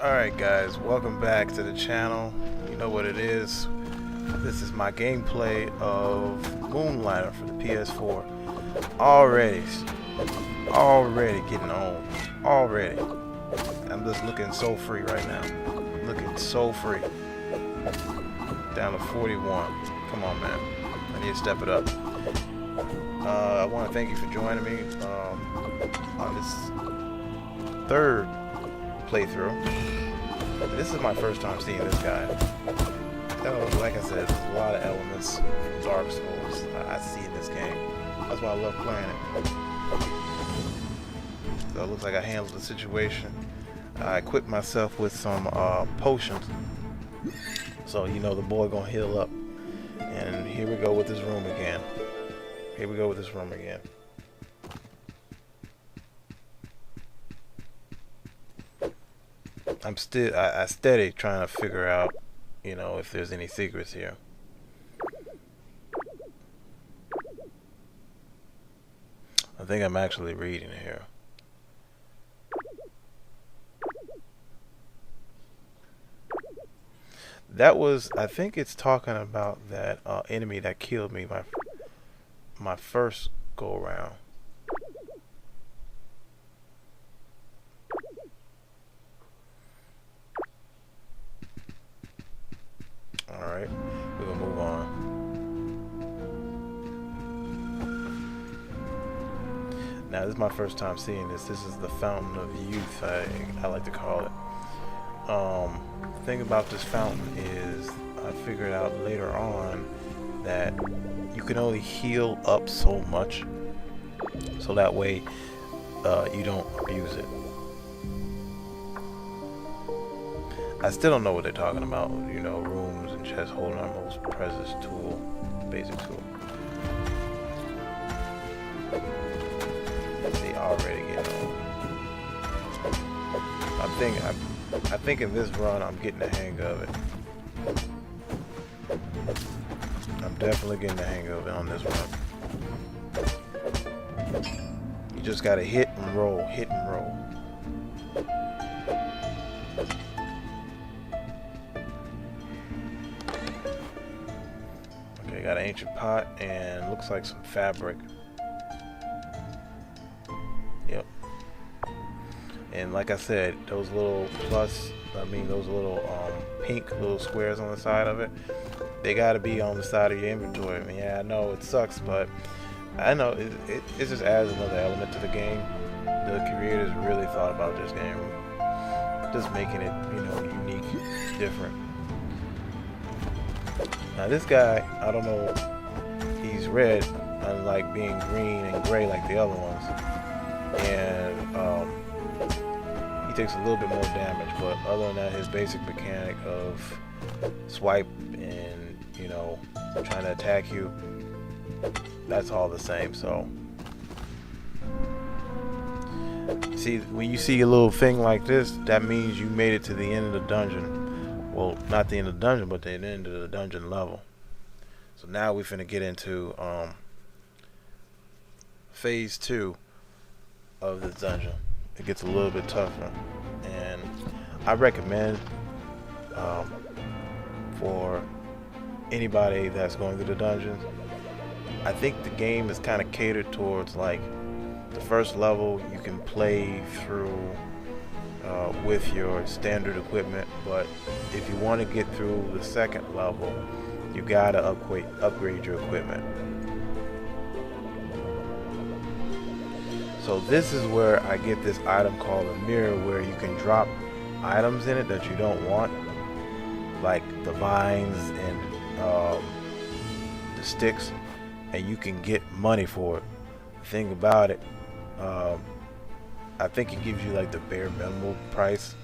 Alright guys, welcome back to the channel. You know what it is. This is my gameplay of Moonlighter for the PS4. Already getting on. Already. I'm just looking so free right now. Looking so free. Down to 41. Come on, man. I need to step it up. I want to thank you for joining me on this third playthrough. This is my first time seeing this guy. Like I said, there's a lot of elements from Dark Souls I see in this game. That's why I love playing it. So it looks like I handled the situation. I equipped myself with some potions. So you know the boy gonna heal up. And here we go with this room again. I steady trying to figure out, you know, if there's any secrets here. I think I'm actually reading here. That was, I think it's talking about that enemy that killed me my first go around. Alright, we're gonna move on. Now this is my first time seeing this. This is the Fountain of Youth, I like to call it. The thing about this fountain is I figured out later on that you can only heal up so much, so that way you don't abuse it. I still don't know what they're talking about, you know, rooms and chests holding our most precious tool, basic tool. See, already getting old. I think in this run I'm getting the hang of it. I'm definitely getting the hang of it on this run. You just gotta hit and roll, hit and roll. Okay, got an ancient pot and looks like some fabric. Yep. And like I said, those little those little pink little squares on the side of it, they got to be on the side of your inventory. I mean, yeah, I know it sucks, but I know it just adds another element to the game. The creators really thought about this game, just making it, you know, unique, different. Now this guy, I don't know, he's red, unlike being green and gray like the other ones, and he takes a little bit more damage, but other than that, his basic mechanic of swipe and, you know, trying to attack you, that's all the same. So see, when you see a little thing like this, that means you made it to the end of the dungeon. Well, not the end of the dungeon, but the end of the dungeon level. So now we're finna get into phase 2 of this dungeon. It gets a little bit tougher, and I recommend for anybody that's going through the dungeons. I think the game is kind of catered towards, like, the first level you can play through with your standard equipment, but if you want to get through the second level, you gotta upgrade your equipment. So this is where I get this item called a mirror, where you can drop items in it that you don't want, like the vines and the sticks, and you can get money for it. The thing about it, I think it gives you like the bare minimum price.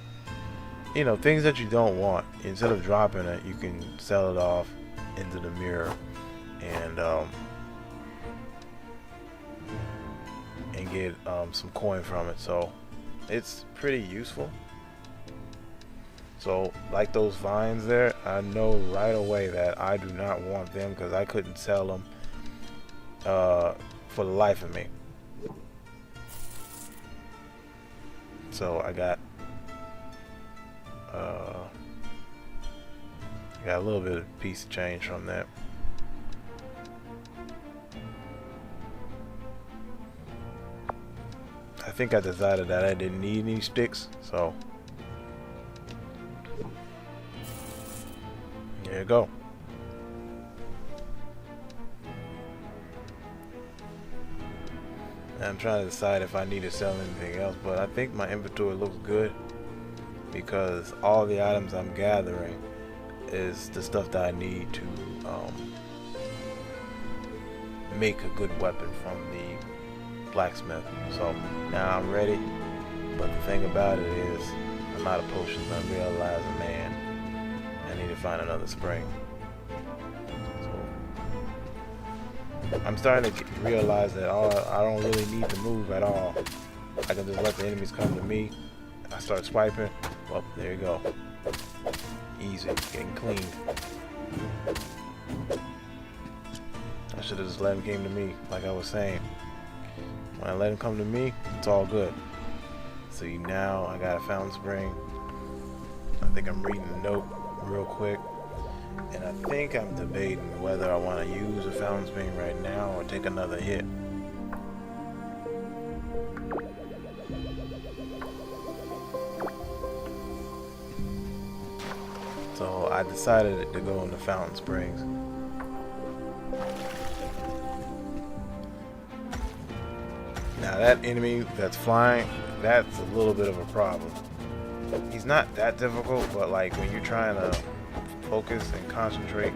You know, things that you don't want, instead of dropping it, you can sell it off into the mirror and get some coin from it. So it's pretty useful. So like those vines there, I know right away that I do not want them, because I couldn't sell them for the life of me. So I got Got a little bit of piece of change from that. I think I decided that I didn't need any sticks, so there you go. I'm trying to decide if I need to sell anything else, but I think my inventory looks good because all the items I'm gathering is the stuff that I need to make a good weapon from the blacksmith. So now I'm ready, but the thing about it is I'm out of potions. I'm realizing, man, I need to find another spring. So I'm starting to realize that I don't really need to move at all. I can just let the enemies come to me. I start swiping. Well, there you go. Easy, getting cleaned. I should have just let him come to me, like I was saying. When I let him come to me, it's all good. See, now I got a fountain spring. I think I'm reading the note real quick. And I think I'm debating whether I want to use a fountain spring right now or take another hit. So I decided to go into Fountain Springs. Now that enemy that's flying, that's a little bit of a problem. He's not that difficult, but like when you're trying to focus and concentrate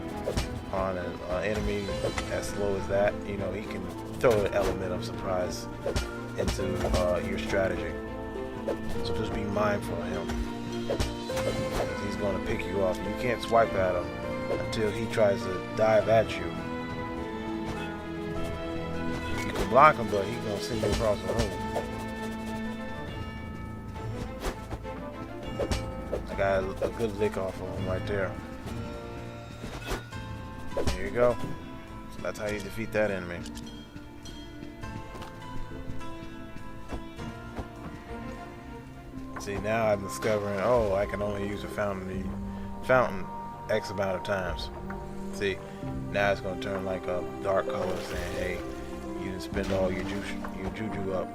on an enemy as slow as that, you know, he can throw an element of surprise into your strategy. So just be mindful of him. He's going to pick you off. You can't swipe at him until he tries to dive at you. You can block him, but he's going to send you across the room. I got a good lick off of him right there. There you go. So that's how you defeat that enemy. See, now I'm discovering, oh, I can only use a fountain X amount of times. See, now it's going to turn like a dark color saying, hey, you didn't spend all your juju up.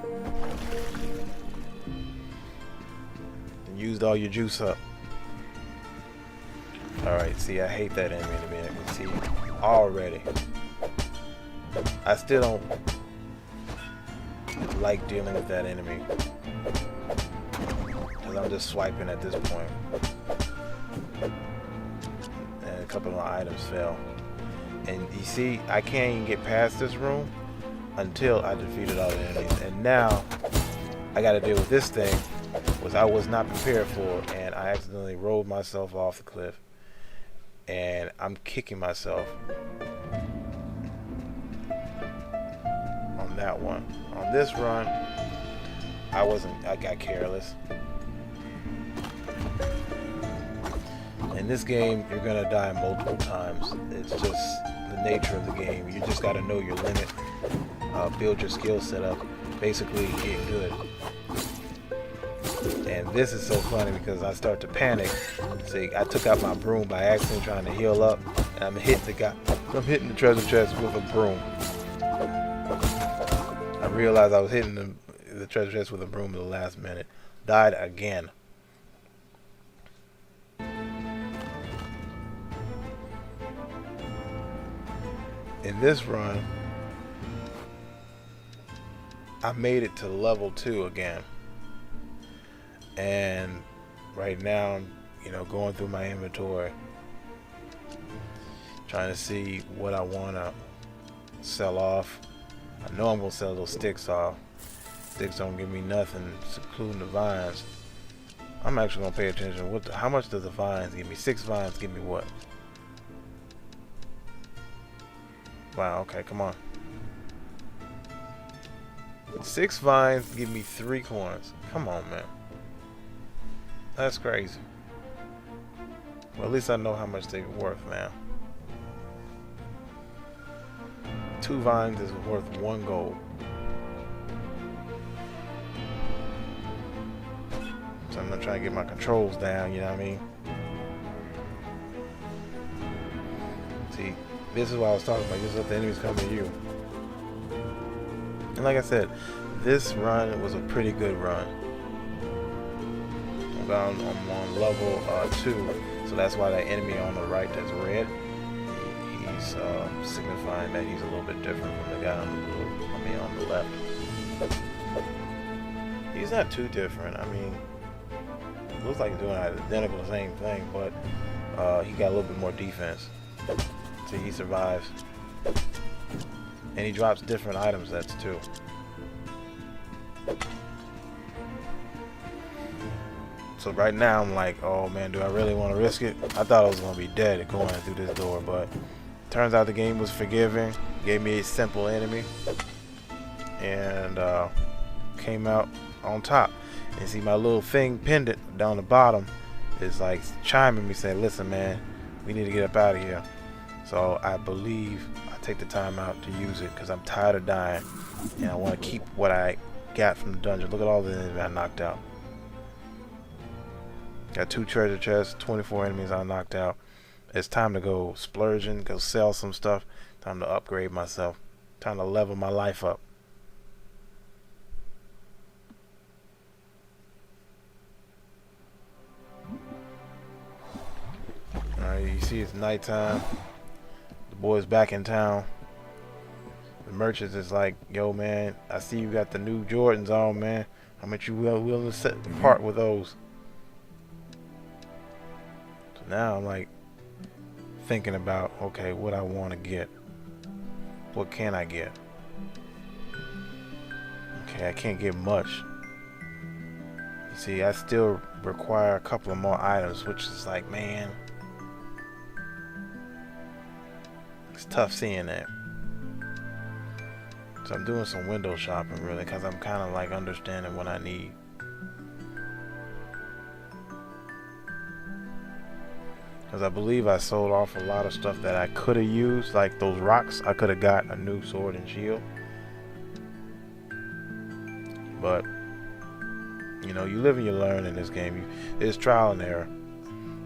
And used all your juice up. Alright, see, I hate that enemy in a minute. See, already. I still don't like dealing with that enemy. I'm just swiping at this point. And a couple of my items fell. And you see, I can't even get past this room until I defeated all the enemies. And now, I gotta deal with this thing, which I was not prepared for, and I accidentally rolled myself off the cliff. And I'm kicking myself on that one. On this run, I got careless. In this game, you're gonna die multiple times. It's just the nature of the game. You just gotta know your limit, build your skill set up, basically get good. And this is so funny because I start to panic. See, I took out my broom by accident trying to heal up, and I'm hitting the treasure chest with a broom. I realized I was hitting the treasure chest with a broom at the last minute. Died again. In this run, I made it to level 2 again. And right now I'm, going through my inventory, trying to see what I want to sell off. I know I'm going to sell those sticks off. Sticks don't give me nothing, including the vines. I'm actually going to pay attention. How much does the vines give me? 6 vines give me what? Wow, okay, come on. 6 vines give me 3 coins. Come on, man. That's crazy. Well, at least I know how much they're worth now. 2 vines is worth 1 gold. So I'm not trying to get my controls down, you know what I mean? See, this is what I was talking about. Just let the enemies come to you. And like I said, this run was a pretty good run. I'm on level 2, so that's why that enemy on the right that's red, he's signifying that he's a little bit different from the guy on the blue. I mean, on the left. He's not too different. I mean, it looks like he's doing identical the same thing, but he got a little bit more defense. See, he survives, and he drops different items. That's too. So right now I'm like, oh man, do I really want to risk it? I thought I was gonna be dead going through this door, but turns out the game was forgiving. Gave me a simple enemy, and came out on top. And see, my little thing pendant down the bottom is like chiming me, saying, "Listen, man, we need to get up out of here." So I believe I take the time out to use it because I'm tired of dying, and I want to keep what I got from the dungeon. Look at all the enemies I knocked out. Got 2 treasure chests, 24 enemies I knocked out. It's time to go splurging, go sell some stuff. Time to upgrade myself. Time to level my life up. Alright, you see it's nighttime. The boy's back in town. The merchant is like, yo man, I see you got the new Jordans on, man. How much you willing to set apart with those? So now I'm like thinking about, okay, what I want to get. What can I get? Okay, I can't get much. You see, I still require a couple of more items, which is like, man, it's tough seeing that. So I'm doing some window shopping really, because I'm kind of like understanding what I need. Because I believe I sold off a lot of stuff that I could have used, like those rocks. I could have got a new sword and shield. But, you know, you live and you learn in this game. It's trial and error.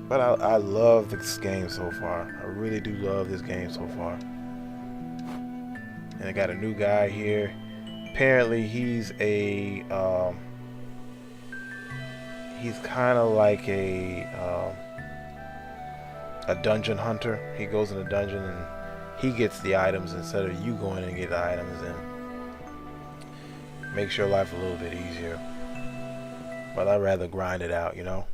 But I love this game so far. I really do love this game so far. And I got a new guy here. Apparently he's a he's kind of like a dungeon hunter. He goes in a dungeon and he gets the items instead of you going and get the items, and makes your life a little bit easier. But I'd rather grind it out, you know.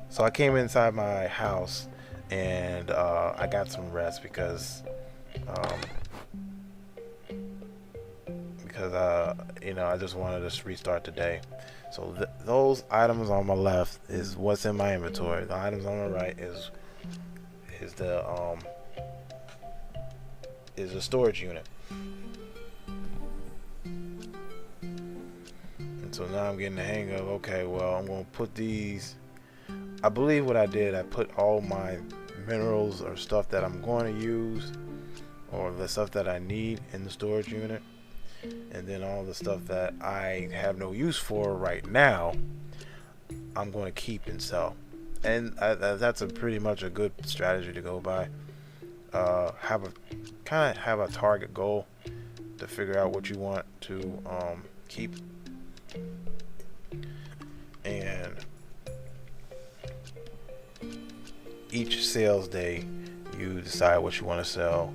So I came inside my house and I got some rest because you know, I just wanted to restart the day. So those items on my left is what's in my inventory. The items on the right is the storage unit. And so now I'm getting the hang of, okay, well, I'm gonna put these. I believe what I did, I put all my minerals or stuff that I'm going to use, or the stuff that I need, in the storage unit, and then all the stuff that I have no use for right now, I'm going to keep and sell. And that's pretty much a good strategy to go by. Have a target goal to figure out what you want to keep, and each sales day you decide what you want to sell,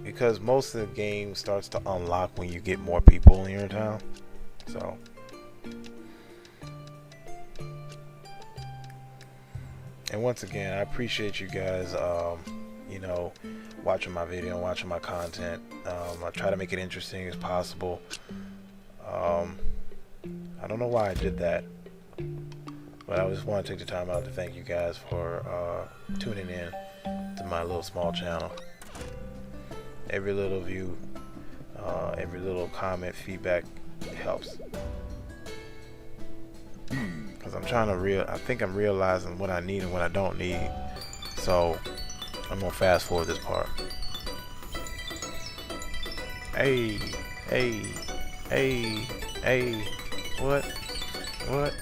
because most of the game starts to unlock when you get more people in your town. So and once again, I appreciate you guys you know, watching my video and watching my content. I try to make it interesting as possible. I don't know why I did that, but I just want to take the time out to thank you guys for tuning in to my little small channel. Every little view, every little comment, feedback helps. Because I'm trying to I think I'm realizing what I need and what I don't need. So I'm gonna fast forward this part. Hey, hey, hey, hey, What? What?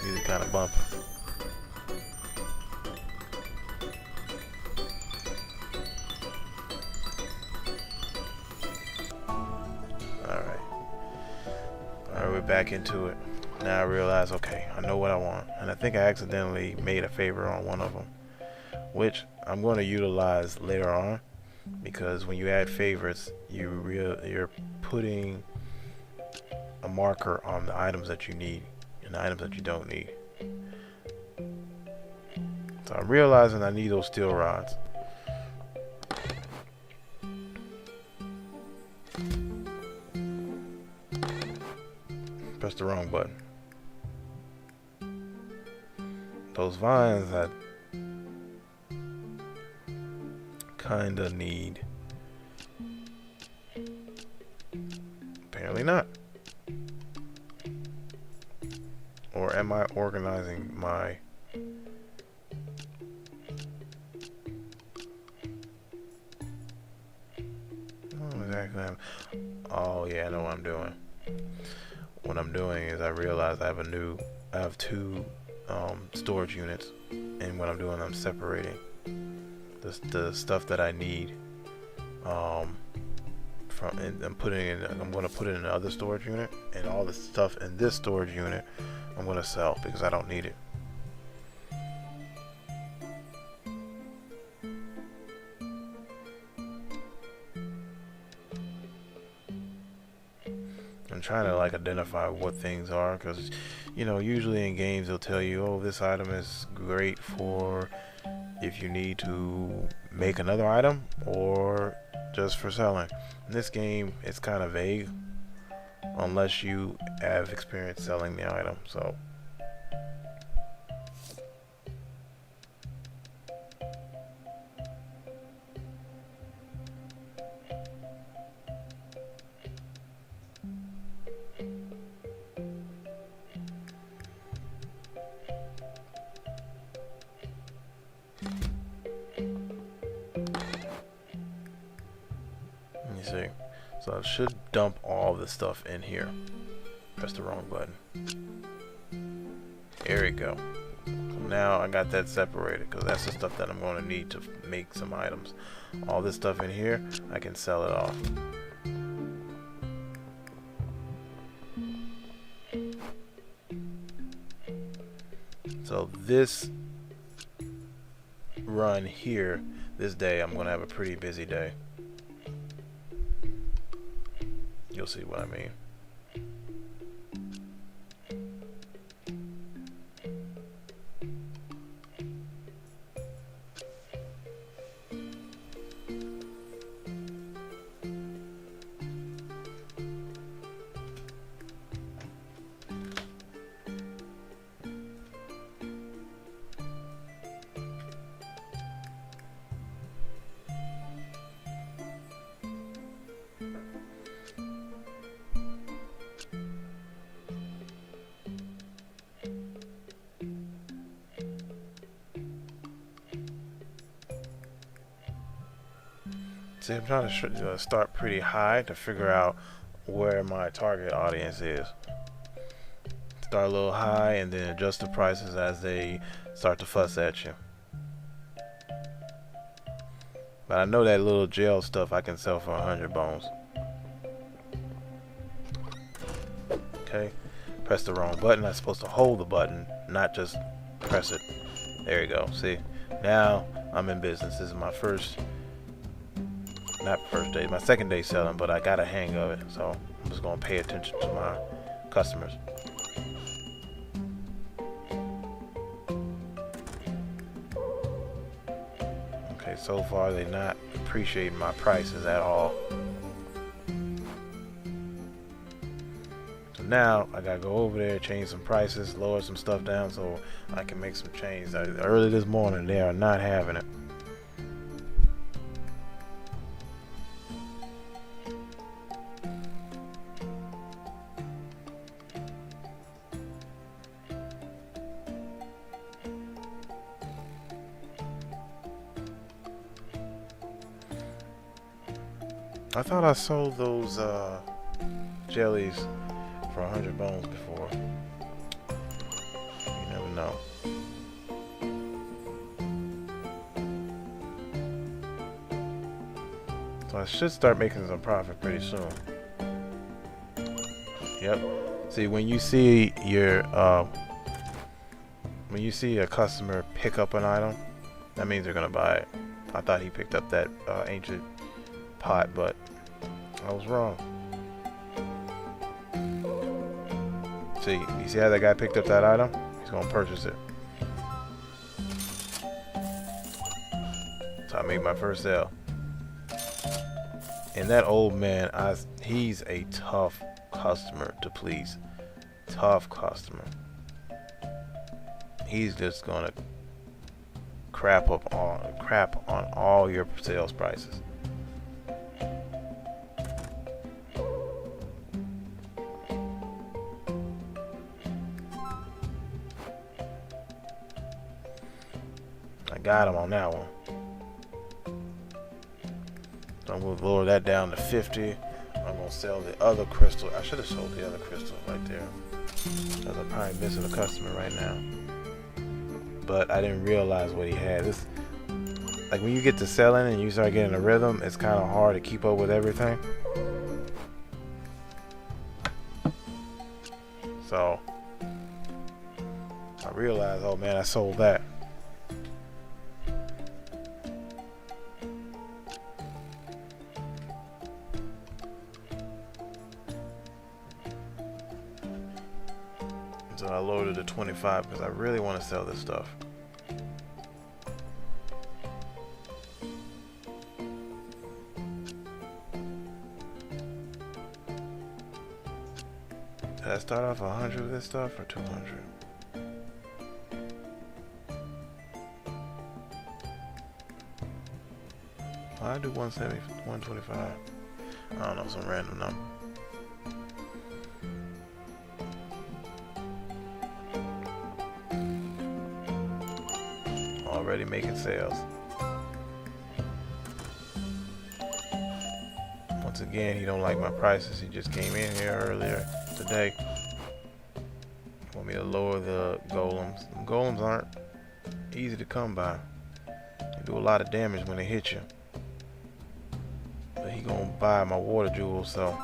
These are kind of bumpy. Alright. Alright, we're back into it. Now I realize, okay, I know what I want. And I think I accidentally made a favor on one of them, which I'm going to utilize later on, because when you add favorites, you're putting a marker on the items that you need and the items that you don't need. So I'm realizing I need those steel rods. Press the wrong button. Those vines I kinda need. Apparently not. Or am I organizing my... Oh, exactly. Oh yeah, I know what I'm doing. What I'm doing is I realize I have two storage units, and what I'm doing, I'm separating the stuff that I need from, and I'm going to put it in another storage unit, and all the stuff in this storage unit I'm going to sell because I don't need it. I'm trying to like identify what things are, because you know, usually in games they'll tell you, oh, this item is great for if you need to make another item or just for selling. In this game it's kind of vague unless you have experience selling the item. So you see, so I should dump all the stuff in here. Press the wrong button. There we go. So now I got that separated, because that's the stuff that I'm going to need to make some items. All this stuff in here, I can sell it off. So this run here, this day, I'm going to have a pretty busy day. You'll see what I mean. See, I'm trying to start pretty high to figure out where my target audience is. Start a little high and then adjust the prices as they start to fuss at you. But I know that little gel stuff I can sell for 100 bones. Okay, press the wrong button. I'm supposed to hold the button, not just press it. There you go. See, now I'm in business. This is my not first day, my second day selling, but I got a hang of it, so I'm just gonna pay attention to my customers. Okay, so far they're not appreciating my prices at all. So now I gotta go over there, change some prices, lower some stuff down so I can make some changes. Early this morning they are not having it. I thought I sold those jellies for 100 bones before. You never know. So I should start making some profit pretty soon. Yep. See, when you see a customer pick up an item, that means they're gonna buy it. I thought he picked up that ancient pot, but I was wrong. See, you see how that guy picked up that item? He's gonna purchase it. So I made my first sale. And that old man, he's a tough customer to please. Tough customer. He's just gonna crap on all your sales prices. I got him on that one. So I'm gonna lower that down to 50. I'm gonna sell the other crystal. I should have sold the other crystal right there, because I'm probably missing a customer right now. But I didn't realize what he had. This, like when you get to selling and you start getting a rhythm, it's kind of hard to keep up with everything. So I realized, oh man, I sold that. So I lowered it to 25 because I really want to sell this stuff. Did I start off 100 with this stuff or 200? I do 170, 125. I don't know, some random number. Already making sales. Once again, he don't like my prices. He just came in here earlier today. Want me to lower the golems. The golems aren't easy to come by. They do a lot of damage when they hit you. But he gonna buy my water jewels, so.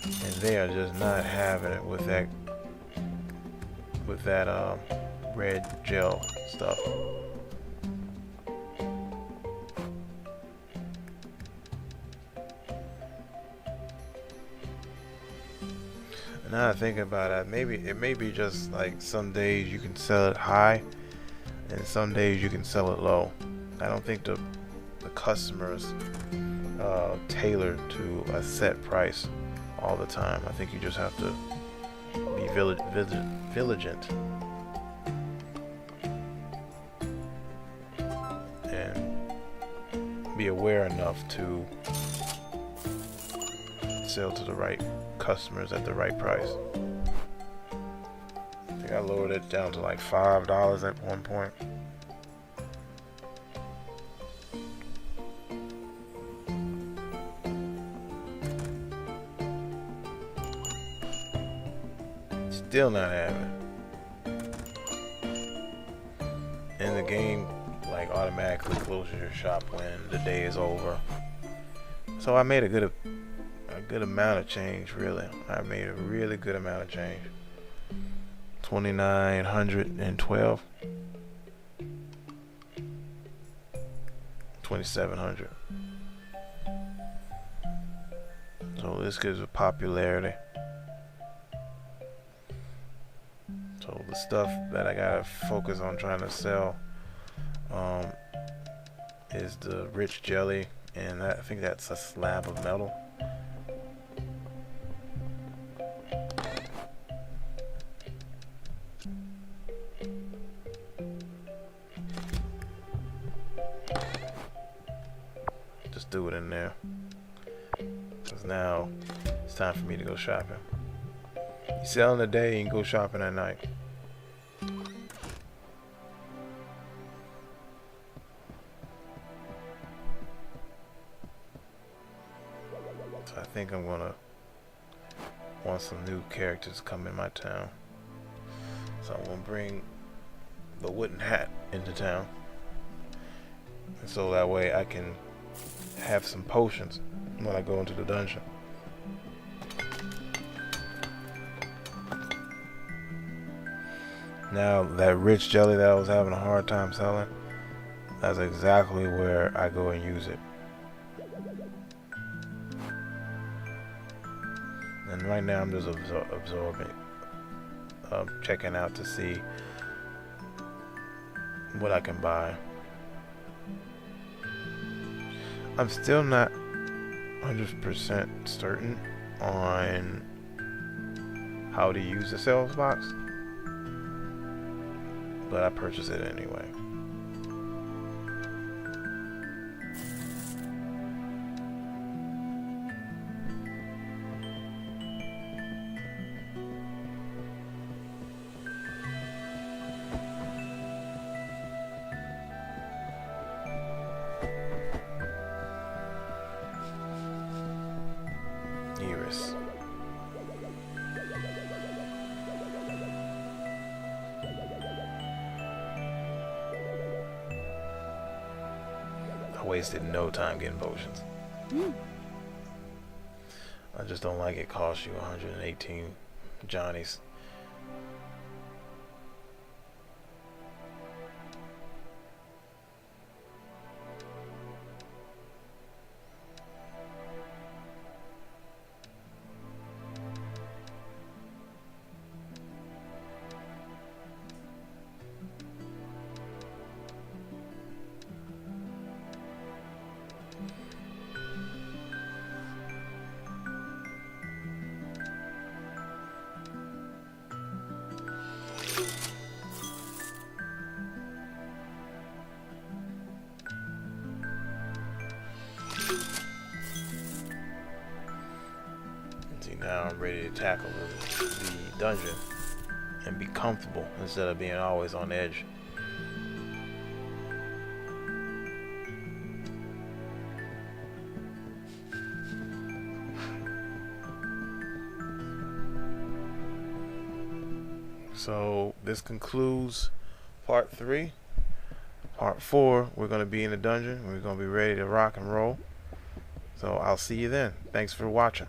And they are just not having it with that red gel stuff. Now I think about it, it may be just like some days you can sell it high and some days you can sell it low. I don't think the customers tailor to a set price all the time. I think you just have to be vigilant and be aware enough to sell to the right customers at the right price. I think I lowered it down to like $5 at one point. Still not having it. And the game like automatically closes your shop when the day is over. So I made a good amount of change, really. I made a really good amount of change. 2,912. 2,700. So this gives a popularity. So the stuff that I gotta focus on trying to sell is the rich jelly, and I think that's a slab of metal. Just do it in there, because now it's time for me to go shopping. You sell in the day and go shopping at night. I think I'm gonna want some new characters to come in my town. So I'm gonna bring the wooden hat into town, and so that way I can have some potions when I go into the dungeon. Now that rich jelly that I was having a hard time selling, that's exactly where I go and use it. And right now I'm just absorbing, checking out to see what I can buy. I'm still not 100% certain on how to use the sales box, but I purchased it anyway. Iris. I wasted no time getting potions. I just don't like it costs you 118 Johnnies. See, now I'm ready to tackle the dungeon and be comfortable instead of being always on edge. So this concludes part 3. Part 4, we're going to be in the dungeon. We're going to be ready to rock and roll. So I'll see you then. Thanks for watching.